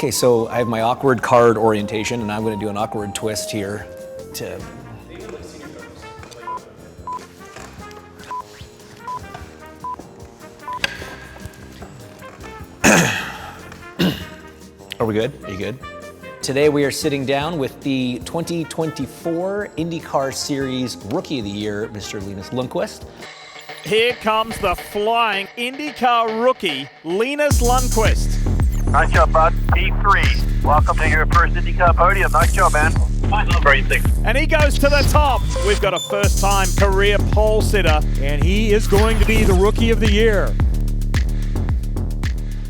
Okay, so I have my awkward card orientation, and I'm going to do an awkward twist here to... Are we good? Are you good? Today we are sitting down with the 2024 IndyCar Series Rookie of the Year, Mr. Linus Lundqvist. Here comes the flying IndyCar rookie, Linus Lundqvist. Nice job, bud. P3. Welcome to your first IndyCar podium. Nice job, man. Nice racing. And he goes to the top. We've got a first-time career pole sitter, and he is going to be the Rookie of the Year.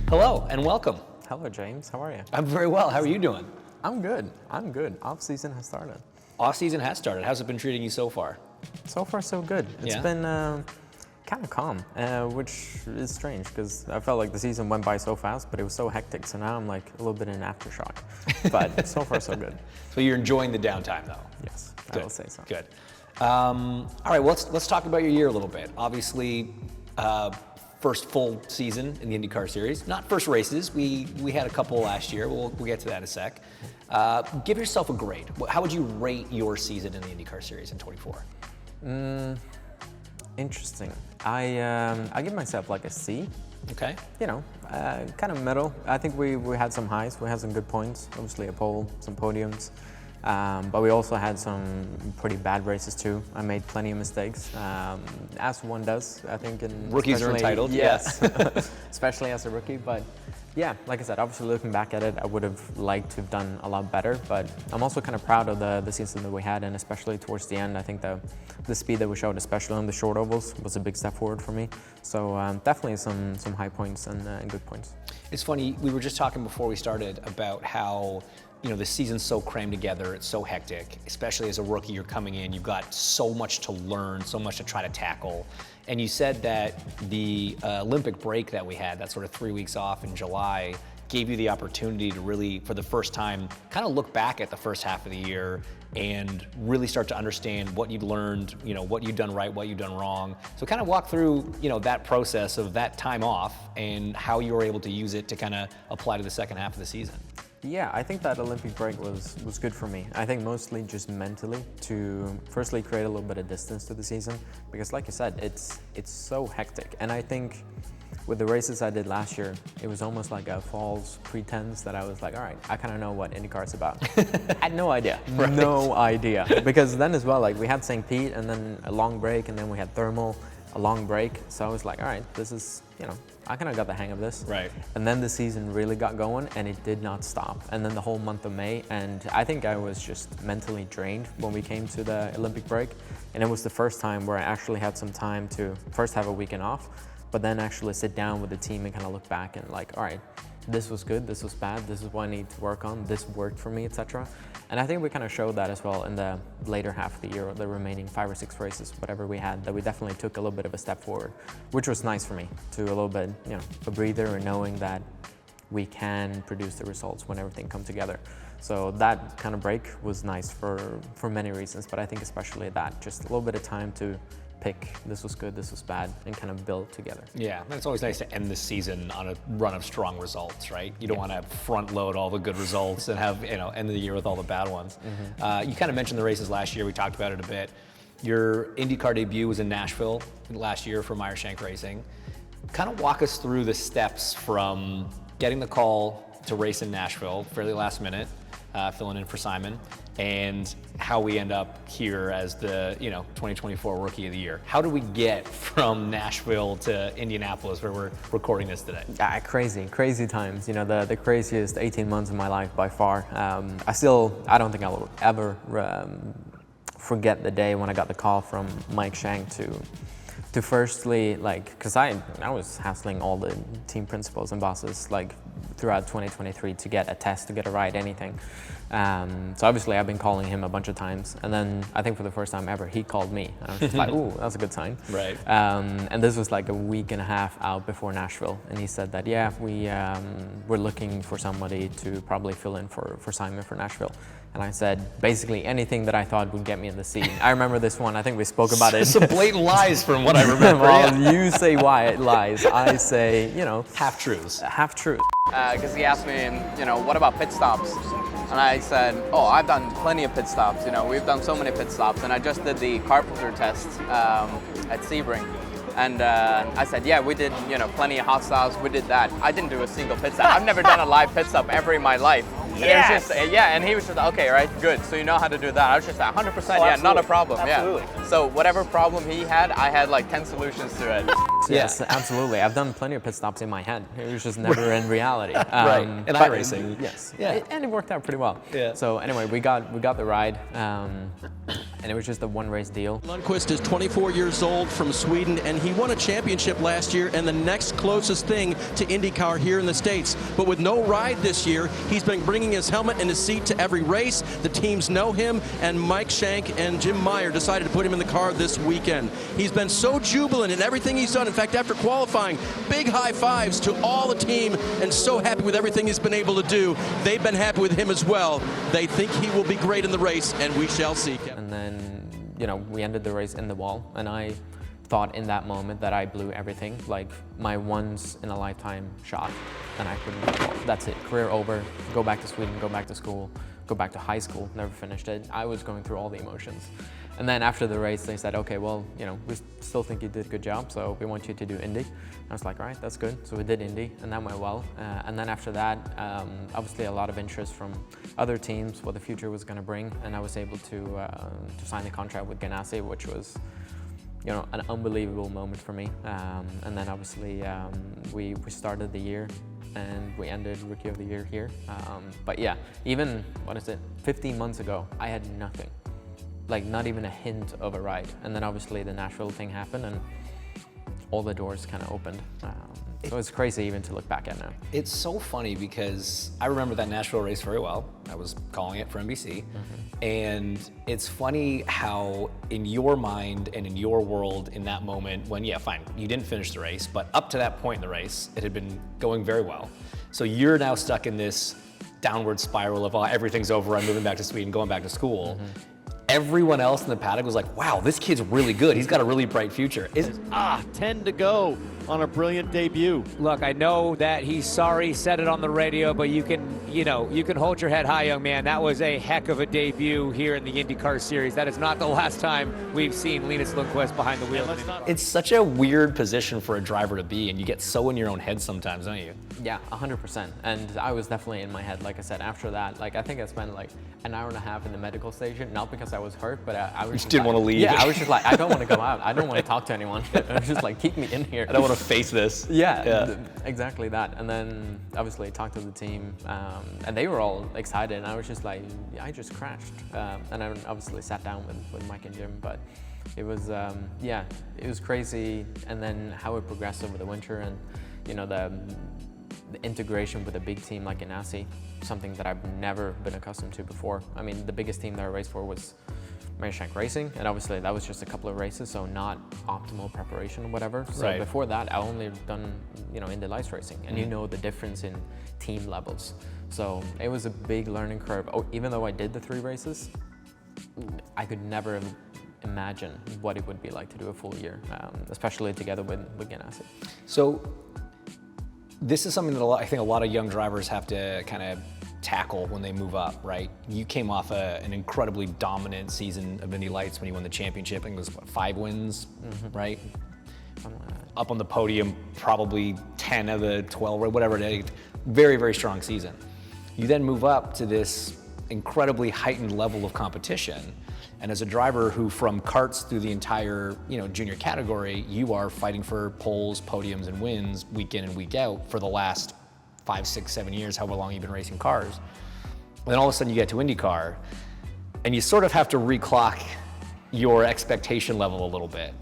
Hello and welcome. Hello, James. How are you? I'm very well. How are you doing? I'm good. Off-season has started. Off-season has started. How's it been treating you so far? So far, so good. It's Yeah? been kind of calm, which is strange because I felt like the season went by so fast, but it was so hectic. So now I'm like a little bit in aftershock. But so far, so good. So you're enjoying the downtime, though? Yes, Good. I will say so. Good. All right, well, let's talk about your year a little bit. Obviously, first full season in the IndyCar Series. Not first races. We had a couple last year. We'll get to that in a sec. Give yourself a grade. How would you rate your season in the IndyCar Series in 24? Interesting. I give myself like a C. Okay. You know, kind of middle. I think we had some highs. We had some good points. Obviously a pole, some podiums. But we also had some pretty bad races too. I made plenty of mistakes, as one does, I think. Rookies are entitled. Yes, especially as a rookie. But yeah, like I said, obviously looking back at it, I would have liked to have done a lot better. But I'm also kind of proud of the season that we had, and especially towards the end, I think the speed that we showed, especially on the short ovals, was a big step forward for me. So definitely some high points and good points. It's funny, we were just talking before we started about how, you know, the season's so crammed together, it's so hectic, especially as a rookie, you're coming in, you've got so much to learn, so much to try to tackle. And you said that the Olympic break that we had, that sort of 3 weeks off in July, gave you the opportunity to really, for the first time, kind of look back at the first half of the year and really start to understand what you'd learned, you know, what you'd done right, what you'd done wrong. So kind of walk through, you know, that process of that time off and how you were able to use it to kind of apply to the second half of the season. Yeah, I think that Olympic break was good for me. I think mostly just mentally to firstly create a little bit of distance to the season because like you said, it's so hectic. And I think with the races I did last year, it was almost like a false pretense that I was like, all right, I kind of know what IndyCar is about. I had no idea, Right. No idea. Because then as well, like we had St. Pete and then a long break and then we had thermal, a long break. So I was like, all right, this is, you know, I kind of got the hang of this. Right. And then the season really got going and it did not stop. And then the whole month of May, and I think I was just mentally drained when we came to the Olympic break. And it was the first time where I actually had some time to first have a weekend off, but then actually sit down with the team and kind of look back and like, all right, this was good, this was bad, this is what I need to work on, this worked for me, etc. And I think we kind of showed that as well in the later half of the year, or the remaining 5 or 6 races, whatever we had, that we definitely took a little bit of a step forward, which was nice for me to a little bit, you know, a breather and knowing that we can produce the results when everything comes together. So that kind of break was nice for many reasons, but I think especially that, just a little bit of time to pick this was good, this was bad, and kind of build together. Yeah, and it's always nice to end the season on a run of strong results, right? You don't want to front load all the good results and have, you know, end of the year with all the bad ones. You kind of mentioned the races last year, we talked about it a bit. Your IndyCar debut was in Nashville last year for Meyershank Racing. Kind of walk us through the steps from getting the call to race in Nashville, fairly last minute, filling in for Simon, and how we end up here as the, you know, 2024 Rookie of the Year. How do we get from Nashville to Indianapolis, where we're recording this today? Crazy times. You know, the craziest 18 months of my life by far. I don't think I'll ever forget the day when I got the call from Mike Shank to firstly, like, because I was hassling all the team principals and bosses like throughout 2023 to get a test, to get a ride, anything. So obviously I've been calling him a bunch of times, and then I think for the first time ever he called me. And I was just like, ooh, that's a good sign. Right. And this was like a week and a half out before Nashville, and he said that, yeah, we're looking for somebody to probably fill in for Simon for Nashville. And I said, basically anything that I thought would get me in the seat. I remember this one, I think we spoke about it. Some blatant lies from what I remember. Well, you say why it lies. I say, you know. Half-truths. Half-truth. because he asked me, what about pit stops? And I said, oh, I've done plenty of pit stops. We've done so many pit stops, and I just did the carpenter test at Sebring. And I said, yeah, we did, plenty of hot stops. We did that. I didn't do a single pit stop. I've never done a live pit stop ever in my life. And it was just, and he was just, okay, right, good. So you know how to do that. I was just 100%, yeah, not a problem. Absolutely. Yeah. So whatever problem he had, I had like 10 to it. Yes, absolutely. I've done plenty of pit stops in my head. It was just never in reality. Right. And iRacing. Yes. Yeah. And it worked out pretty well. Yeah. So anyway, we got the ride, and it was just a one-race deal. Lundqvist is 24 years old from Sweden, and he won a championship last year and the next closest thing to IndyCar here in the States. But with no ride this year, he's been bringing his helmet and his seat to every race. The teams know him, and Mike Shank and Jim Meyer decided to put him in the car this weekend. He's been so jubilant in everything he's done. In fact, after qualifying, big high fives to all the team, and so happy with everything he's been able to do. They've been happy with him as well. They think he will be great in the race, and we shall see. And then, we ended the race in the wall, and I thought in that moment that I blew everything, like my once-in-a-lifetime shot, and I couldn't. That's it, career over, go back to Sweden, go back to school, go back to high school, never finished it. I was going through all the emotions. And then after the race, they said, okay, well, we still think you did a good job, so we want you to do Indy. I was like, all right, that's good. So we did Indy, and that went well. And then after that, obviously a lot of interest from other teams, what the future was going to bring, and I was able to sign the contract with Ganassi, which was, an unbelievable moment for me. And then obviously we started the year, and we ended Rookie of the Year here. But yeah, even, 15 months ago, I had nothing. Like not even a hint of a ride. And then obviously the Nashville thing happened, and all the doors kind of opened. So it's crazy even to look back at now. It's so funny because I remember that Nashville race very well. I was calling it for NBC. And it's funny how in your mind and in your world in that moment when, yeah, fine, you didn't finish the race, but up to that point in the race, it had been going very well. So you're now stuck in this downward spiral of, oh, everything's over, I'm moving back to Sweden, going back to school. Everyone else in the paddock was like, wow, this kid's really good. He's got a really bright future. 10 to go on a brilliant debut. Look, I know that he's sorry, said it on the radio, but you can hold your head high, young man. That was a heck of a debut here in the IndyCar Series. That is not the last time we've seen Linus Lundqvist behind the wheel. It's such a weird position for a driver to be in. You get so in your own head sometimes, don't you? Yeah, 100%. And I was definitely in my head, like I said, after that. Like, I think I spent like an hour and a half in the medical station, not because I was hurt, but I was just didn't want to leave. Yeah, I was just like, I don't want to go out. I don't want to talk to anyone. I was just like, keep me in here. I don't want to face this. Yeah, exactly that. And then obviously talked to the team, and they were all excited, and I was just like, I just crashed. And I obviously sat down with Mike and Jim, but it was, it was crazy. And then how it progressed over the winter, and the integration with a big team like Ganassi, something that I've never been accustomed to before. I mean, the biggest team that I raced for was Shank Racing, and obviously that was just a couple of races, so not optimal preparation or whatever. So before that, I only done Indy Lights racing, and the difference in team levels. So it was a big learning curve. Oh, even though I did the 3 races, I could never imagine what it would be like to do a full year, especially together with Ganassi. So this is something that I think a lot of young drivers have to kind of tackle when they move up, right? You came off an incredibly dominant season of Indy Lights when you won the championship. I think it was 5 wins, right? Up on the podium, probably 10 of the 12, or whatever it is. Very, very strong season. You then move up to this incredibly heightened level of competition. And as a driver who from karts through the entire junior category, you are fighting for poles, podiums, and wins week in and week out for the last 5, 6, 7 years, however long you've been racing cars. And then all of a sudden you get to IndyCar, and you sort of have to reclock your expectation level a little bit.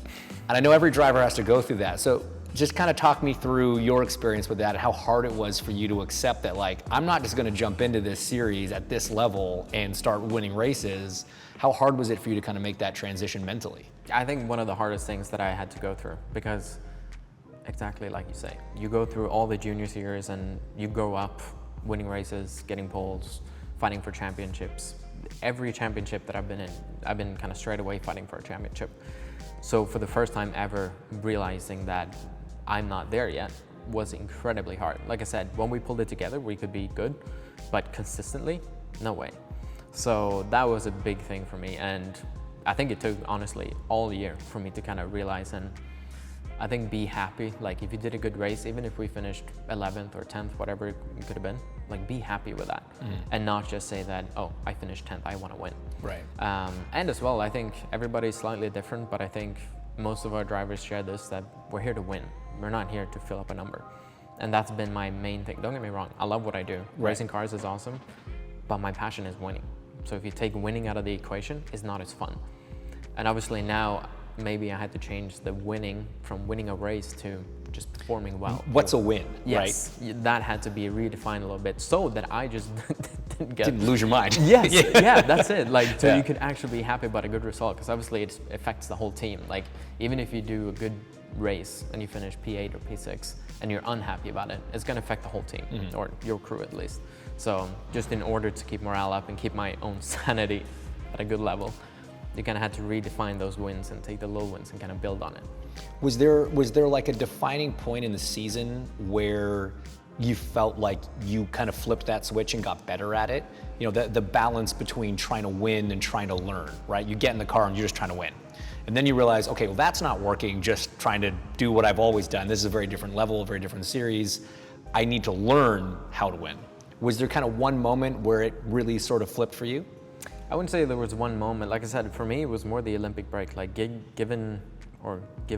And I know every driver has to go through that. So just kind of talk me through your experience with that and how hard it was for you to accept that, like, I'm not just gonna jump into this series at this level and start winning races. How hard was it for you to kind of make that transition mentally? I think one of the hardest things that I had to go through, because exactly like you say, you go through all the junior series and you grow up winning races, getting poles, fighting for championships. Every championship that I've been in, I've been kind of straight away fighting for a championship. So for the first time ever realizing that I'm not there yet, was incredibly hard. Like I said, when we pulled it together, we could be good, but consistently, no way. So that was a big thing for me, and I think it took, honestly, all year for me to kind of realize and I think be happy. Like if you did a good race, even if we finished 11th or 10th, whatever it could have been, like be happy with that and not just say that, oh, I finished 10th, I want to win. Right. And as well, I think everybody's slightly different, but I think most of our drivers share this, that we're here to win. We're not here to fill up a number. And that's been my main thing. Don't get me wrong, I love what I do. Right. Racing cars is awesome, but my passion is winning. So if you take winning out of the equation, it's not as fun. And obviously now, maybe I had to change the winning from winning a race to just performing well. What's a win, yes, right? That had to be redefined a little bit so that I just didn't lose your mind. Yes, yeah, that's it. Like, so you could actually be happy about a good result, because obviously it affects the whole team. Like, even if you do a good race and you finish P8 or P6 and you're unhappy about it, it's gonna affect the whole team, or your crew at least. So just in order to keep morale up and keep my own sanity at a good level, you kind of had to redefine those wins and take the little wins and kind of build on it. Was there like a defining point in the season where you felt like you kind of flipped that switch and got better at it? You know, the balance between trying to win and trying to learn, right? You get in the car and you're just trying to win. And then you realize, okay, well, that's not working, just trying to do what I've always done. This is a very different level, a very different series. I need to learn how to win. Was there kind of one moment where it really sort of flipped for you? I wouldn't say there was one moment. Like I said, for me, it was more the Olympic break, like giving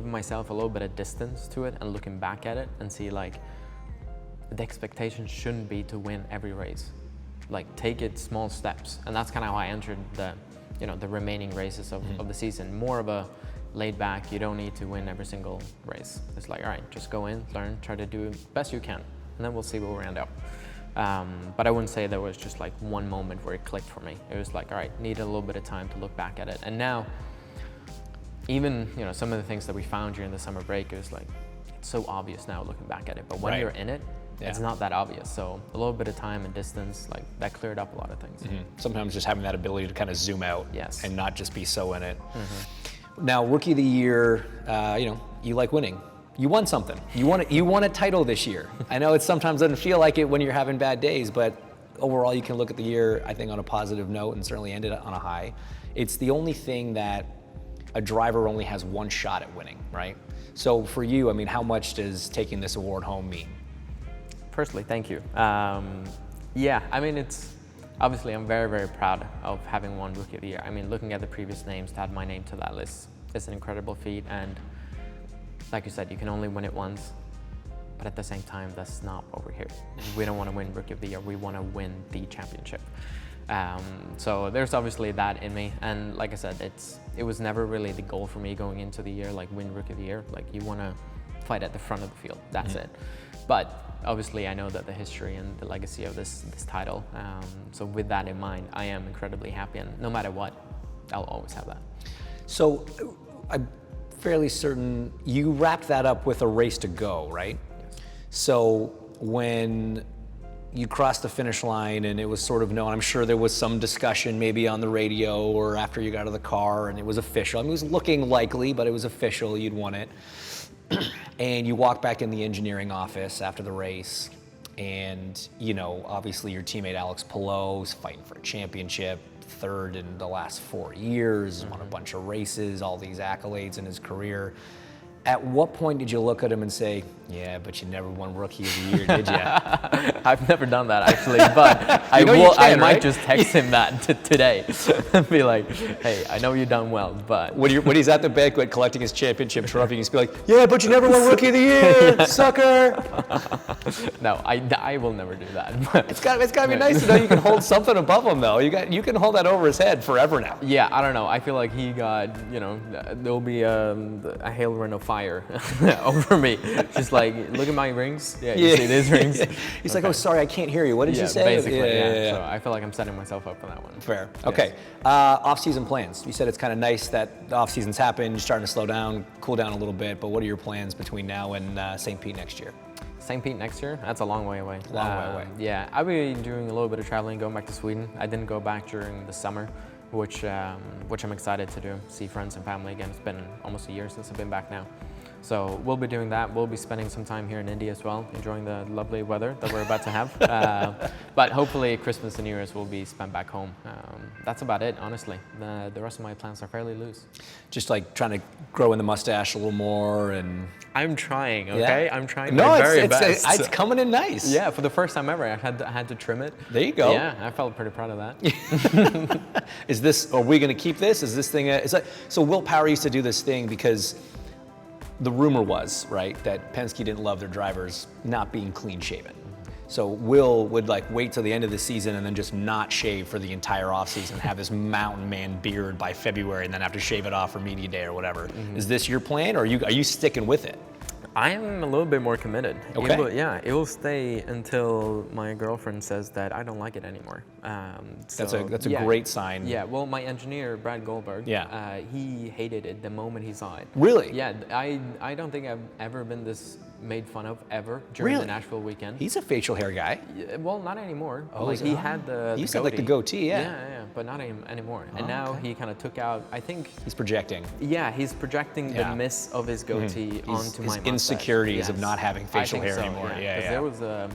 myself a little bit of distance to it and looking back at it and see like the expectation shouldn't be to win every race. Like take it small steps. And that's kind of how I entered the remaining races of the season. More of a laid back, you don't need to win every single race. It's like, all right, just go in, learn, try to do the best you can, and then we'll see where we end up. But I wouldn't say there was just like one moment where it clicked for me. It was like, all right, needed a little bit of time to look back at it. And now, even some of the things that we found during the summer break, it was like, it's so obvious now looking back at it. But when you're in it, it's not that obvious. So a little bit of time and distance, like that cleared up a lot of things. Sometimes just having that ability to kind of zoom out and not just be so in it. Now, Rookie of the Year, you like winning. You won something. You won a title this year. I know it sometimes doesn't feel like it when you're having bad days, but overall you can look at the year, I think, on a positive note and certainly ended on a high. It's the only thing that a driver only has one shot at winning, right? So for you, I mean, how much does taking this award home mean? Personally, thank you. Yeah, I mean, it's obviously I'm very, very proud of having won Rookie of the Year. I mean, looking at the previous names to add my name to that list is an incredible feat, and like you said, you can only win it once, but at the same time, that's not what we're here. We don't want to win Rookie of the Year, we want to win the championship. So there's obviously that in me, and like I said, it was never really the goal for me going into the year, like win Rookie of the Year. Like you want to fight at the front of the field, that's it. But obviously I know that the history and the legacy of this title, so with that in mind, I am incredibly happy, and no matter what, I'll always have that. So I'm fairly certain you wrapped that up with a race to go, right? Yes. So when you crossed the finish line and it was sort of known, I'm sure there was some discussion maybe on the radio or after you got out of the car and it was official. I mean, it was looking likely, but it was official, you'd won it. And you walk back in the engineering office after the race and, obviously your teammate Alex Palou is fighting for a championship, third in the last 4 years, won a bunch of races, all these accolades in his career. At what point did you look at him and say, yeah, but you never won Rookie of the Year, did you? I've never done that actually, but I might just text him that today and be like, hey, I know you've done well, but. When he's at the banquet collecting his championship trophy, you can be like, yeah, but you never won Rookie of the Year, sucker. No, I will never do that. It's gotta be nice to know you can hold something above him though. You can hold that over his head forever now. Yeah, I don't know. I feel like he got, there'll be a hail rain of fire over me. Just like, look at my rings. Yeah, you see these rings? He's like, oh, sorry, I can't hear you. What did you say? Basically, yeah. So I feel like I'm setting myself up for that one. Fair. Yes. Okay. Off-season plans. You said it's kind of nice that the off-season's happened. You're starting to slow down, cool down a little bit. But what are your plans between now and St. Pete next year? St. Pete next year? That's a long way away. Long way away. Yeah, I'll be doing a little bit of traveling, going back to Sweden. I didn't go back during the summer, which I'm excited to do. See friends and family again. It's been almost a year since I've been back now. So we'll be doing that. We'll be spending some time here in Indy as well, enjoying the lovely weather that we're about to have. But hopefully Christmas and New Year's will be spent back home. That's about it, honestly. The rest of my plans are fairly loose. Just like trying to grow in the mustache a little more and... I'm trying, okay? Yeah. I'm trying no, my very best. It's coming in nice. Yeah, for the first time ever, I had to trim it. There you go. Yeah, I felt pretty proud of that. Are we going to keep this? Is this thing, so Will Power used to do this thing because the rumor was, right, that Penske didn't love their drivers not being clean shaven. So Will would like wait till the end of the season and then just not shave for the entire offseason, have this mountain man beard by February and then have to shave it off for media day or whatever. Is this your plan, or are you sticking with it? I am a little bit more committed. Okay. It will stay until my girlfriend says that I don't like it anymore. That's a great sign. Yeah, well, my engineer, Brad Goldberg, Yeah. He hated it the moment he saw it. Really? Yeah, I don't think I've ever been this made fun of ever during the Nashville weekend. He's a facial hair guy. Yeah, well, not anymore. Oh, like he had the he used to have like the goatee, yeah. Yeah, but not anymore. And now he kind of took out, I think... He's projecting. Yeah, he's projecting the miss of his goatee onto my mustache. Insecurities of not having facial hair anymore. Yeah, because there was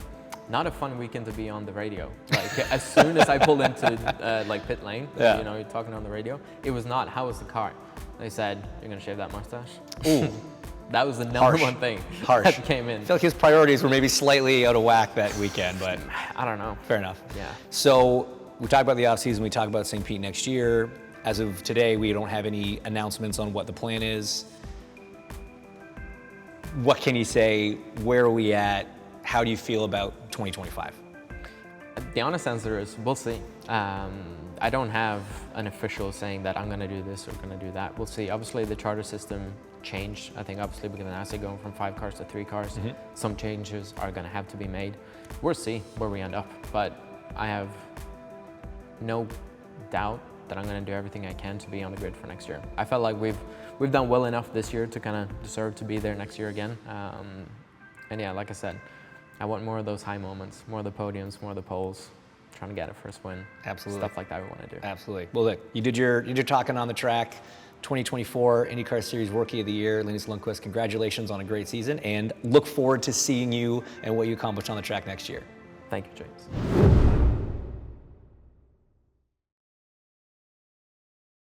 not a fun weekend to be on the radio. Like as soon as I pulled into like pit lane, you know, you're talking on the radio, it was not, how was the car? They said, you're gonna shave that mustache? Ooh. That was the number one thing that came in. I feel like his priorities were maybe slightly out of whack that weekend, but I don't know. Fair enough. Yeah. So we talked about the offseason, we talked about St. Pete next year. As of today, we don't have any announcements on what the plan is. What can you say? Where are we at? How do you feel about 2025? The honest answer is we'll see. I don't have an official saying that I'm going to do this or going to do that. We'll see. Obviously, the charter system changed. I think obviously with Ganassi going from 5 cars to 3 cars, some changes are going to have to be made. We'll see where we end up, but I have no doubt that I'm going to do everything I can to be on the grid for next year. I felt like we've done well enough this year to kind of deserve to be there next year again. And yeah, like I said, I want more of those high moments, more of the podiums, more of the poles. Trying to get a first win. Absolutely. Stuff like that we want to do. Absolutely. Well, look, you did your talking on the track. 2024 IndyCar Series Rookie of the Year, Linus Lundqvist. Congratulations on a great season, and look forward to seeing you and what you accomplish on the track next year. Thank you, James.